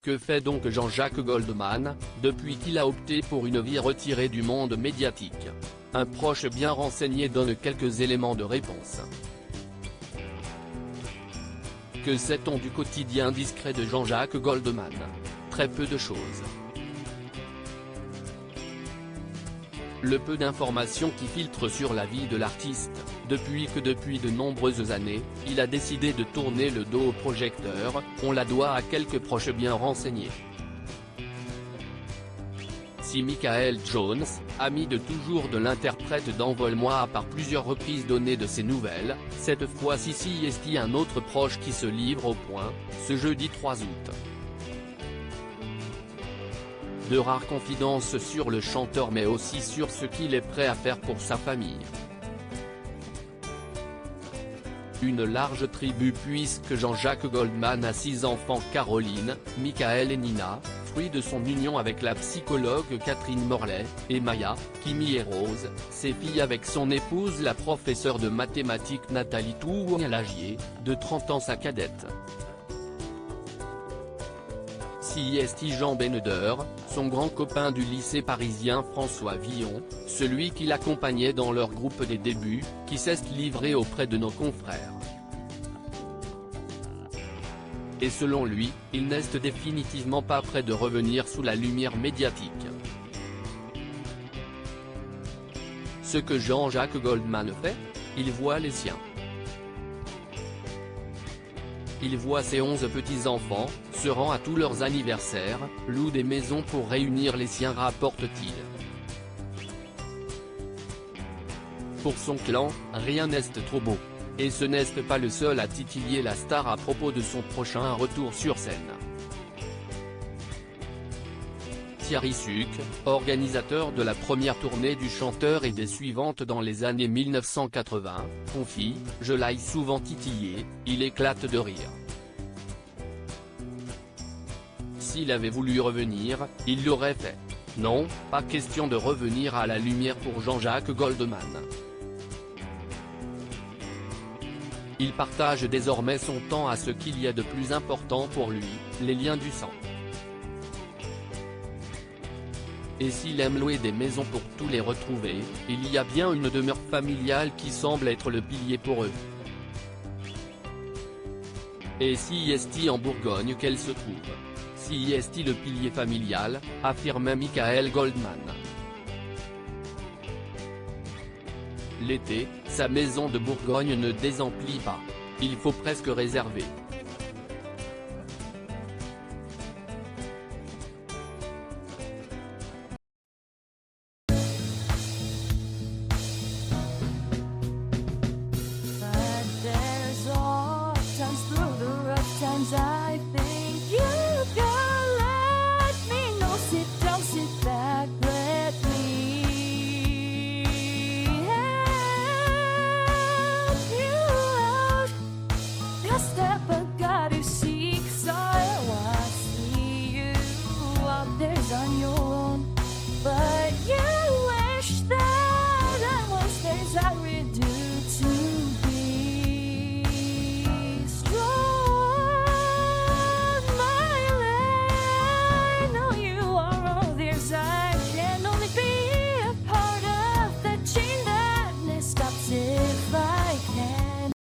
Que fait donc Jean-Jacques Goldman, depuis qu'il a opté pour une vie retirée du monde médiatique? Un proche bien renseigné donne quelques éléments de réponse. Que sait-on du quotidien discret de Jean-Jacques Goldman? Très peu de choses. Le peu d'informations qui filtrent sur la vie de l'artiste, depuis de nombreuses années, il a décidé de tourner le dos au projecteur, on la doit à quelques proches bien renseignés. Si Michael Jones, ami de toujours de l'interprète d'Envol-moi a par plusieurs reprises donné de ses nouvelles, cette fois-ci est un autre proche qui se livre au point, ce jeudi 3 août. De rares confidences sur le chanteur mais aussi sur ce qu'il est prêt à faire pour sa famille. Une large tribu puisque Jean-Jacques Goldman a 6 enfants: Caroline, Michael et Nina, fruit de son union avec la psychologue Catherine Morlaix, et Maya, Kimi et Rose, ses filles avec son épouse la professeure de mathématiques Nathalie Toualagier, de 30 ans sa cadette. Jean Beneder, son grand copain du lycée parisien François Villon, celui qui l'accompagnait dans leur groupe des débuts, qui s'est livré auprès de nos confrères. Et selon lui, il n'est définitivement pas prêt de revenir sous la lumière médiatique. Ce que Jean-Jacques Goldman fait? Il voit les siens. Il voit ses 11 petits-enfants, se rend à tous leurs anniversaires, loue des maisons pour réunir les siens, rapporte-t-il. Pour son clan, rien n'est trop beau. Et ce n'est pas le seul à titiller la star à propos de son prochain retour sur scène. Thierry Suc, organisateur de la première tournée du chanteur et des suivantes dans les années 1980, confie: « Je l'ai souvent titillé, il éclate de rire. S'il avait voulu revenir, il l'aurait fait. Non, pas question de revenir à la lumière pour Jean-Jacques Goldman. Il partage désormais son temps à ce qu'il y a de plus important pour lui, les liens du sang. Et s'il aime louer des maisons pour tous les retrouver, il y a bien une demeure familiale qui semble être le pilier pour eux. Et si est en Bourgogne qu'elle se trouve? Si est le pilier familial, affirmait Michael Goldman. L'été, sa maison de Bourgogne ne désemplit pas. Il faut presque réserver.